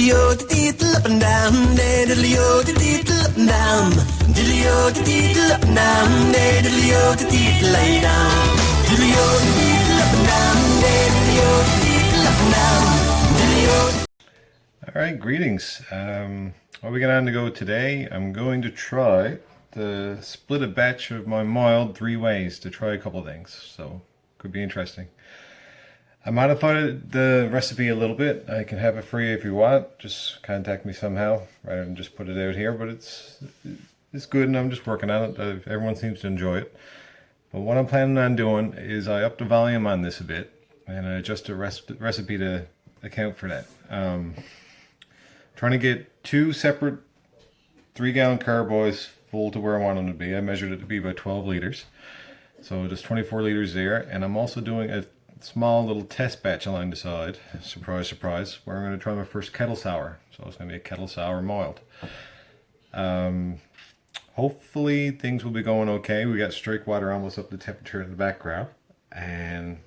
Diddly-o, diddle up and down, diddly-o, diddle up and down, diddly-o, diddle up and down, diddly-o, diddle lay down, diddly-o, diddle up and down, diddly-o, diddle up and down, diddly-o. All right, greetings. What are we going to go today? I'm going to try to split a batch of my mild 3 ways to try a couple things, so could be interesting. I modified the recipe a little bit. I can have it for you if you want. Just contact me somehow rather than just put it out here, but it's good and I'm just working on it. Everyone seems to enjoy it. But what I'm planning on doing is I up the volume on this a bit and I adjust the recipe to account for that. Trying to get 2 separate 3-gallon carboys full to where I want them to be. I measured it to be about 12 liters. So there's 24 liters there, and I'm also doing a small little test batch along the side, surprise surprise, where I'm going to try my first kettle sour. So it's going to be a kettle sour mild. Hopefully things will be going okay. We got strike water almost up to temperature in the background, and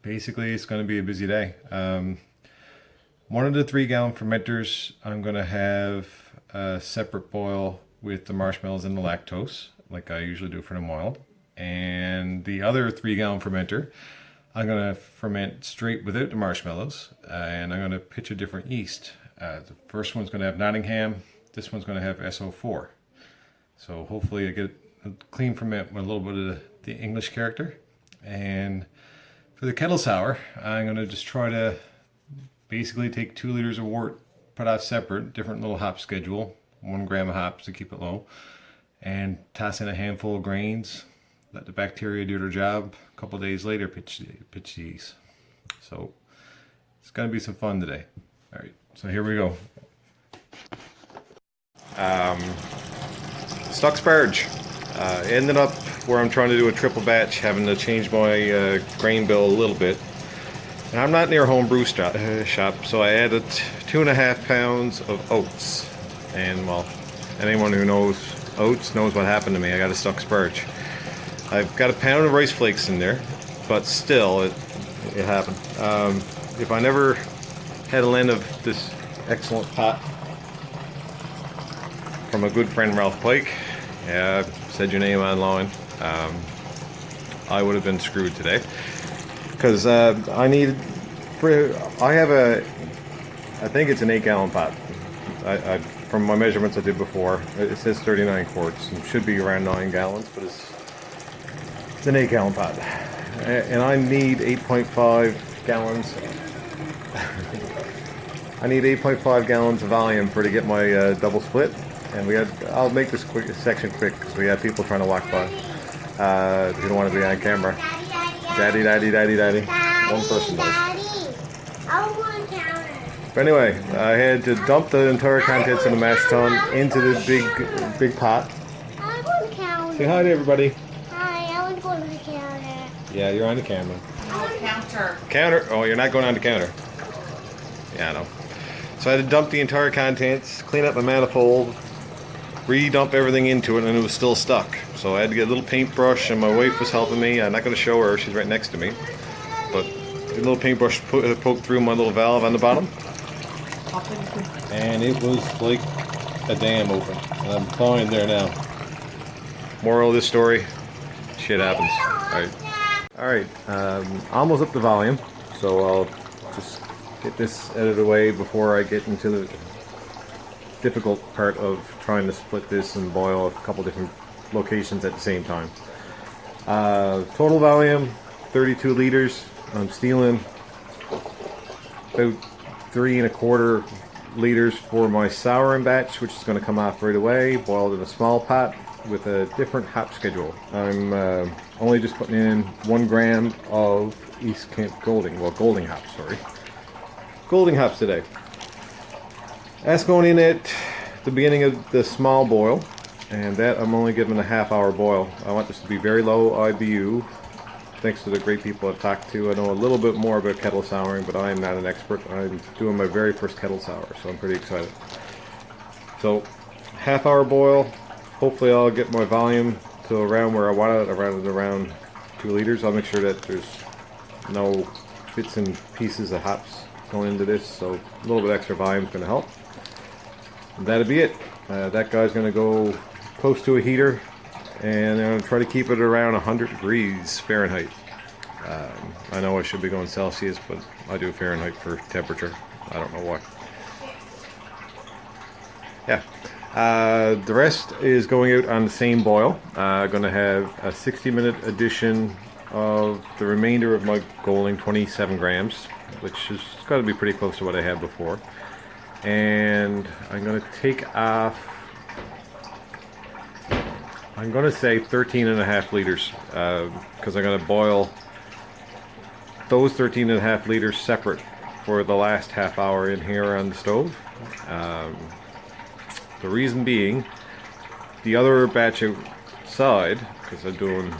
basically it's going to be a busy day. One of the 3-gallon fermenters I'm going to have a separate boil with the marshmallows and the lactose, like I usually do for the mild. And the other 3-gallon fermenter, I'm going to ferment straight without the marshmallows, and I'm going to pitch a different yeast. The first one's going to have Nottingham, this one's going to have SO4. So hopefully I get a clean ferment with a little bit of the English character. And for the kettle sour, I'm going to just try to basically take 2 liters of wort, put out separate, different little hop schedule, 1 gram of hops to keep it low, and toss in a handful of grains. Let the bacteria do their job. A couple days later, pitch the yeast. So it's going to be some fun today. All right, so here we go. Stuck sparge. Ended up where I'm trying to do a triple batch, having to change my grain bill a little bit. And I'm not near a home brew shop, so I added 2.5 pounds of oats. And well, anyone who knows oats knows what happened to me. I got a stuck sparge. I've got a pound of rice flakes in there, but still, it happened. If I never had a lend of this excellent pot from a good friend, Ralph Pike, yeah, said your name online, I would have been screwed today. Because I think it's an 8-gallon pot. From my measurements I did before, it says 39 quarts. It should be around 9 gallons, but it's an 8-gallon pot. And I need 8.5 gallons. I need 8.5 gallons of volume to get my double split. And I'll make this section quick because we have people trying to walk by. If you don't want to be on camera. Daddy. One person does. But anyway, I had to dump the entire contents of the mash tun into this big pot. I want to counter. Say hi to everybody. Hi, I want to go to the counter. Yeah, you're on the camera. Counter. Counter? Oh, you're not going on the counter. Yeah, I know. So I had to dump the entire contents, clean up my manifold, re-dump everything into it, and it was still stuck. So I had to get a little paintbrush, and my wife was helping me. I'm not going to show her, she's right next to me. But the little paintbrush poked through my little valve on the bottom. And it was like a dam open. And I'm fine there now. Moral of this story, shit happens. Alright, almost up the volume. So I'll just get this out of the way before I get into the difficult part of trying to split this and boil a couple different locations at the same time. Total volume 32 liters. I'm stealing about 3.25 liters for my souring batch, which is going to come off right away, boiled in a small pot with a different hop schedule. I'm only just putting in 1 gram of East Kent Golding, well, Golding hops, sorry. Golding hops today. That's going in at the beginning of the small boil, and that I'm only giving a half-hour boil. I want this to be very low IBU. Thanks to the great people I've talked to. I know a little bit more about kettle souring, but I am not an expert. I'm doing my very first kettle sour, so I'm pretty excited. So, half-hour boil. Hopefully I'll get my volume to around where I want it, around 2 liters. I'll make sure that there's no bits and pieces of hops going into this, so a little bit extra volume is going to help. And that'll be it. That guy's going to go close to a heater, and I'm going to try to keep it around 100 degrees Fahrenheit. I know I should be going Celsius, but I do Fahrenheit for temperature. I don't know why. Yeah. The rest is going out on the same boil. Going to have a 60-minute addition of the remainder of my Golding, 27 grams, which is got to be pretty close to what I had before. And I'm going to take off, I'm going to say 13.5 liters, because I'm going to boil those 13.5 liters separate for the last half hour in here on the stove. The reason being, the other batch outside, because I'm doing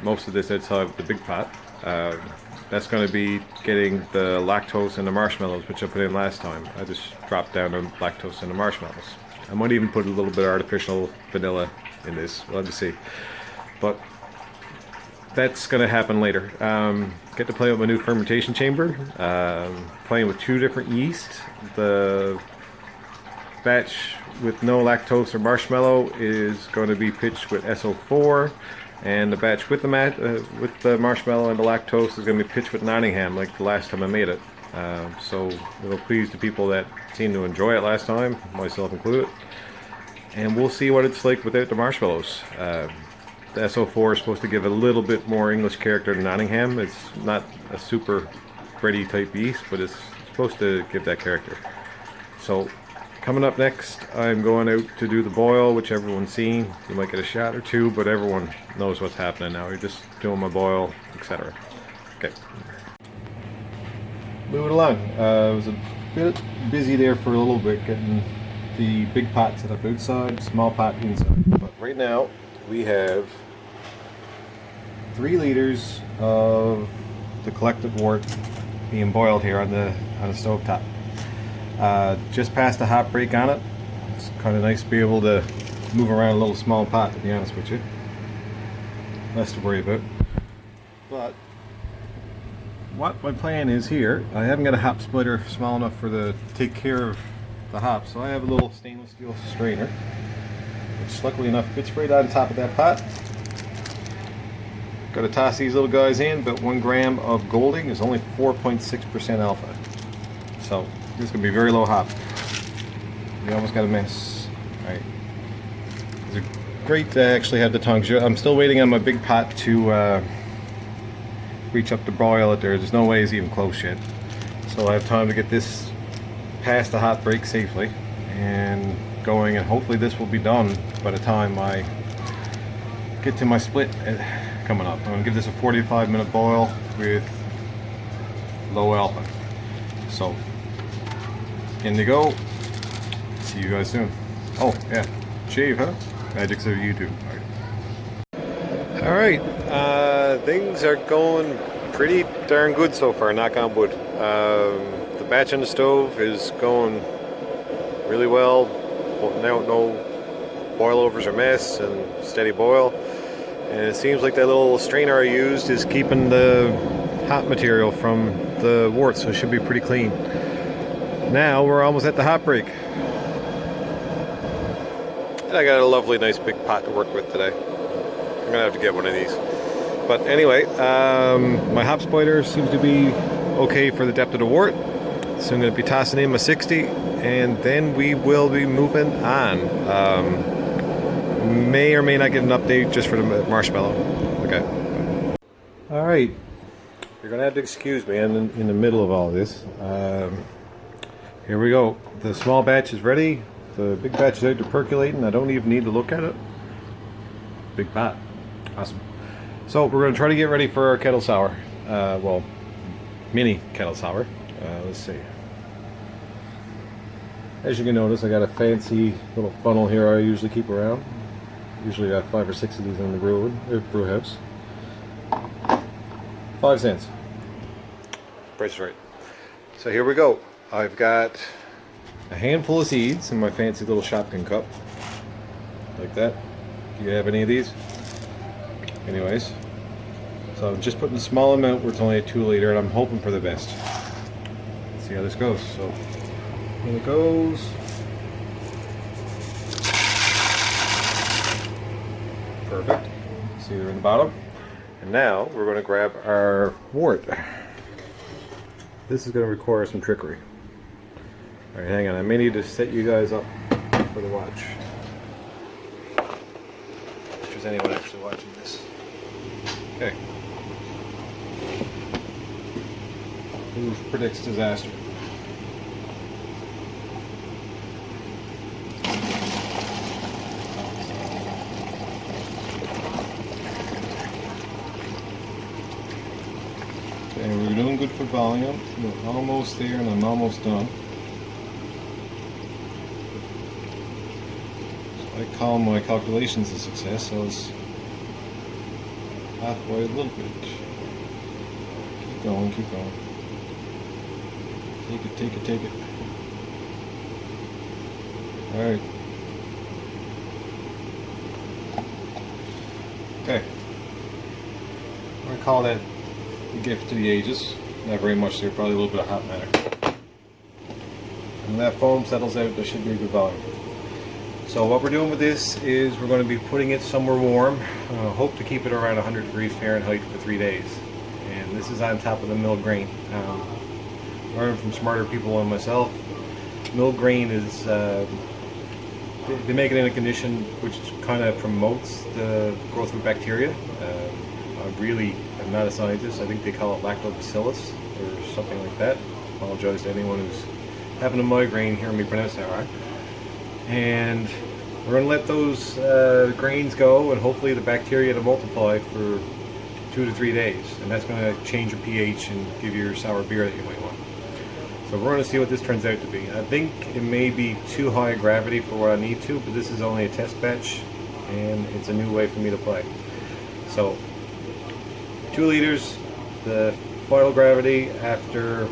most of this outside with the big pot, that's going to be getting the lactose and the marshmallows, which I put in last time. I just dropped down the lactose and the marshmallows. I might even put a little bit of artificial vanilla in this. We'll have to see. But that's going to happen later. Get to play with my new fermentation chamber. Playing with 2 different yeast. The batch with no lactose or marshmallow is going to be pitched with SO4, and the batch with the marshmallow and the lactose is going to be pitched with Nottingham, like the last time I made it. So it'll please the people that seemed to enjoy it last time, myself included. And we'll see what it's like without the marshmallows. The SO4 is supposed to give a little bit more English character than Nottingham. It's not a super bready type yeast, but it's supposed to give that character. So coming up next, I'm going out to do the boil, which everyone's seen. You might get a shot or two, but everyone knows what's happening now. You're just doing my boil, etc. Okay. Moving along. I was a bit busy there for a little bit getting the big pot set up outside, small pot inside. But right now, we have 3 liters of the collected wort being boiled here on the stove top. Just passed a hot break on it. It's kind of nice to be able to move around a little small pot, to be honest with you. Less to worry about. But what my plan is here, I haven't got a hop splitter small enough to take care of the hops, so I have a little stainless steel strainer, which luckily enough fits right on top of that pot. Got to toss these little guys in, but 1 gram of Golding is only 4.6% alpha. So this is going to be very low hop. You almost got a mess. Alright. These are great to actually have the tongs. I'm still waiting on my big pot to reach up to broil it there. There's no way it's even close yet. So I have time to get this past the hot break safely and going, and hopefully this will be done by the time I get to my split coming up. I'm going to give this a 45-minute boil with low alpha. So, in to go. See you guys soon. Oh, yeah. Shave, huh? Magics of YouTube. Alright. Things are going pretty darn good so far, knock on wood. The batch on the stove is going really well. No boilovers or mess, and steady boil. And it seems like that little strainer I used is keeping the hot material from the wort, so it should be pretty clean. Now we're almost at the hot break. And I got a lovely nice big pot to work with today. I'm gonna have to get one of these. But anyway, my hop spider seems to be okay for the depth of the wort. So I'm gonna be tossing in my 60, and then we will be moving on. May or may not get an update just for the marshmallow. Okay. Alright. You're going to have to excuse me. I'm in the middle of all this. Here we go. The small batch is ready. The big batch is out to percolating. I don't even need to look at it. Big pot. Awesome. So we're going to try to get ready for our kettle sour. Well, mini kettle sour. Let's see. As you can notice, I got a fancy little funnel here I usually keep around. Usually got 5 or 6 of these in the brew house. 5 cents. Price is right. So here we go. I've got a handful of seeds in my fancy little shotgun cup. Like that. Do you have any of these? Anyways. So I'm just putting a small amount where it's only a 2 liter, and I'm hoping for the best. Let's see how this goes. So in it goes. Perfect. See they're in the bottom. And now we're going to grab our wart. This is going to require some trickery. Alright, hang on. I may need to set you guys up for the watch. If there's anyone actually watching this. Okay. Who predicts disaster? Okay, we're doing good for volume. We're almost there and I'm almost done. So I call my calculations a success, so it's halfway a little bit. Keep going, keep going. Take it, take it, take it. Alright. Okay. I'm going to call that the gift to the ages. Not very much there, probably a little bit of hot matter. When that foam settles out, there should be a good volume. So what we're doing with this is we're going to be putting it somewhere warm. Hope to keep it around 100 degrees Fahrenheit for 3 days. And this is on top of the milled grain. Learning from smarter people than myself, milled grain is, they make it in a condition which kind of promotes the growth of bacteria. I really am not a scientist. I think they call it lactobacillus or something like that. I apologize to anyone who's having a migraine hearing me pronounce that right. And we're going to let those grains go and hopefully the bacteria to multiply for 2 to 3 days. And that's going to change your pH and give you your sour beer that you might want. So we're going to see what this turns out to be. I think it may be too high a gravity for what I need to, but this is only a test batch and it's a new way for me to play. So 2 liters, the final gravity after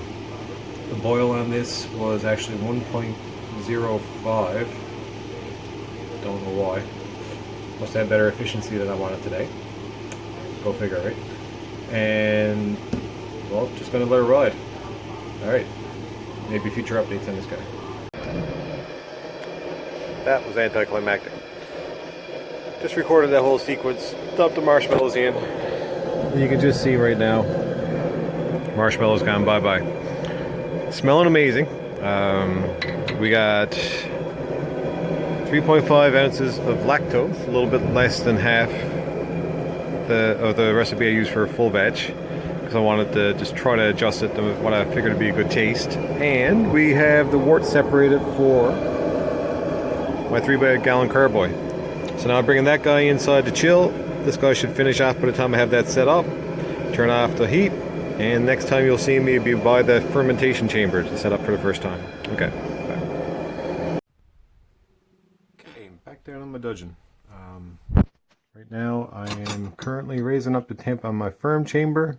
the boil on this was actually 1.05. Don't know why. Must have better efficiency than I wanted today. Go figure, right? And well, just gonna let it ride. Alright. Maybe future updates on this guy. That was anticlimactic. Just recorded that whole sequence, dumped the marshmallows in. You can just see right now, marshmallows gone bye-bye. Smelling amazing. We got 3.5 ounces of lactose, a little bit less than half of the recipe I used for a full batch. I wanted to just try to adjust it to what I figured would be a good taste. And we have the wort separated for my 3-gallon carboy. So now I'm bringing that guy inside to chill. This guy should finish off by the time I have that set up. Turn off the heat. And next time you'll see me be by the fermentation chamber to set up for the first time. Okay, bye. Okay, back down on my dudgeon. Right now I am currently raising up the temp on my firm chamber.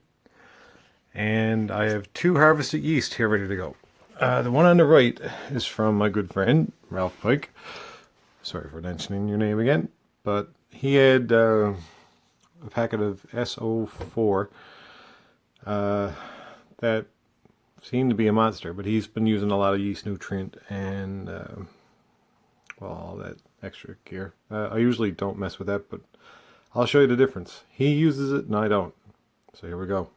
And I have 2 harvested yeast here ready to go. The one on the right is from my good friend, Ralph Pike. Sorry for mentioning your name again. But he had a packet of SO4 that seemed to be a monster. But he's been using a lot of yeast nutrient and, well, all that extra gear. I usually don't mess with that, but I'll show you the difference. He uses it and I don't. So here we go.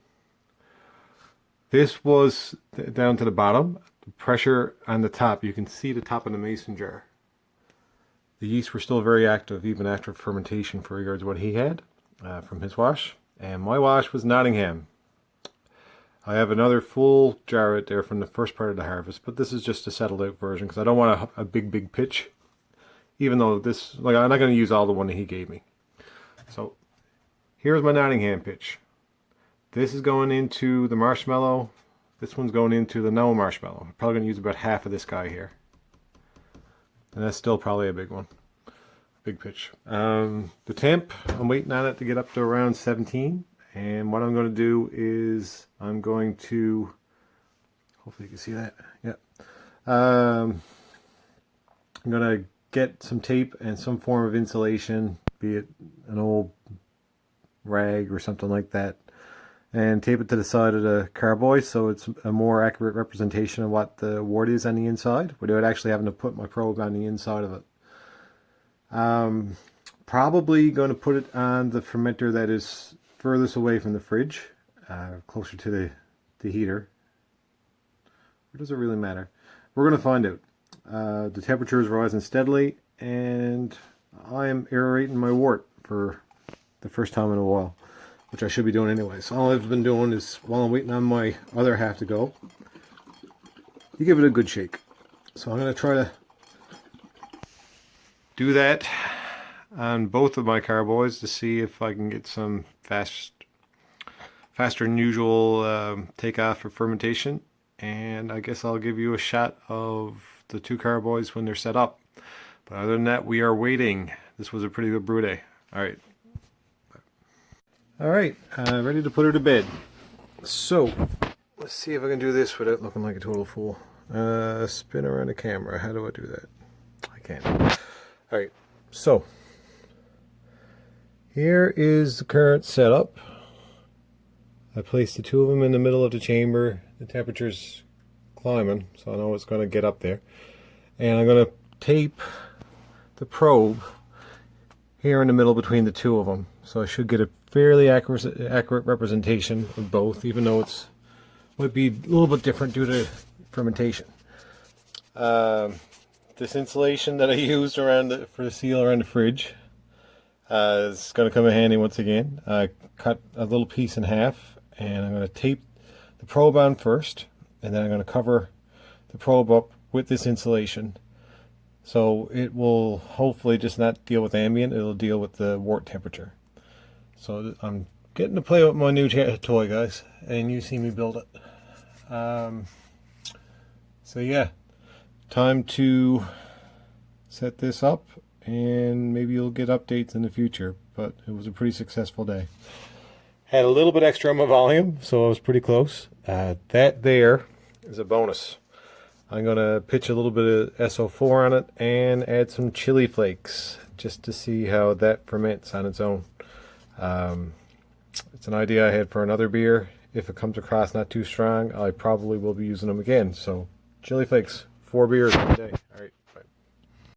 This was down to the bottom. The pressure on the top, you can see the top of the mason jar. The yeast were still very active even after fermentation for regards to what he had from his wash. And my wash was Nottingham. I have another full jar out there from the first part of the harvest, but this is just a settled out version because I don't want a big pitch. Even though this, like, I'm not going to use all the one that he gave me. So here's my Nottingham pitch. This is going into the marshmallow. This one's going into the no marshmallow. I'm probably going to use about half of this guy here. And that's still probably a big one. Big pitch. The temp, I'm waiting on it to get up to around 17. And what I'm going to do is I'm going to, hopefully you can see that. Yeah. I'm going to get some tape and some form of insulation, be it an old rag or something like that. and tape it to the side of the carboy so it's a more accurate representation of what the wort is on the inside without actually having to put my probe on the inside of it. Probably going to put it on the fermenter that is furthest away from the fridge, closer to the heater. Or does it really matter? We're going to find out. The temperature is rising steadily, and I am aerating my wort for the first time in a while, which I should be doing anyway. So all I've been doing is, while I'm waiting on my other half to go, you give it a good shake. So I'm going to try to do that on both of my carboys to see if I can get some faster than usual takeoff for fermentation. And I guess I'll give you a shot of the two carboys when they're set up. But other than that, we are waiting. This was a pretty good brew day. Alright. Alright, ready to put her to bed. So, let's see if I can do this without looking like a total fool. Spin around the camera. How do I do that? I can't. Alright, so here is the current setup. I placed the two of them in the middle of the chamber. The temperature's climbing, so I know it's going to get up there. And I'm going to tape the probe here in the middle between the two of them. So I should get a fairly accurate representation of both, even though it's might be a little bit different due to fermentation. This insulation that I used for the seal around the fridge is going to come in handy once again. I cut a little piece in half, and I'm going to tape the probe on first, and then I'm going to cover the probe up with this insulation. So it will hopefully just not deal with ambient, it'll deal with the wort temperature. So I'm getting to play with my new toy, guys, and you see me build it. So yeah, time to set this up, and maybe you'll get updates in the future, but it was a pretty successful day. Had a little bit extra on my volume, so I was pretty close. That there is a bonus. I'm going to pitch a little bit of SO4 on it and add some chili flakes just to see how that ferments on its own. It's an idea I had for another beer. If it comes across not too strong, I probably will be using them again. So chili flakes, 4 beers a day.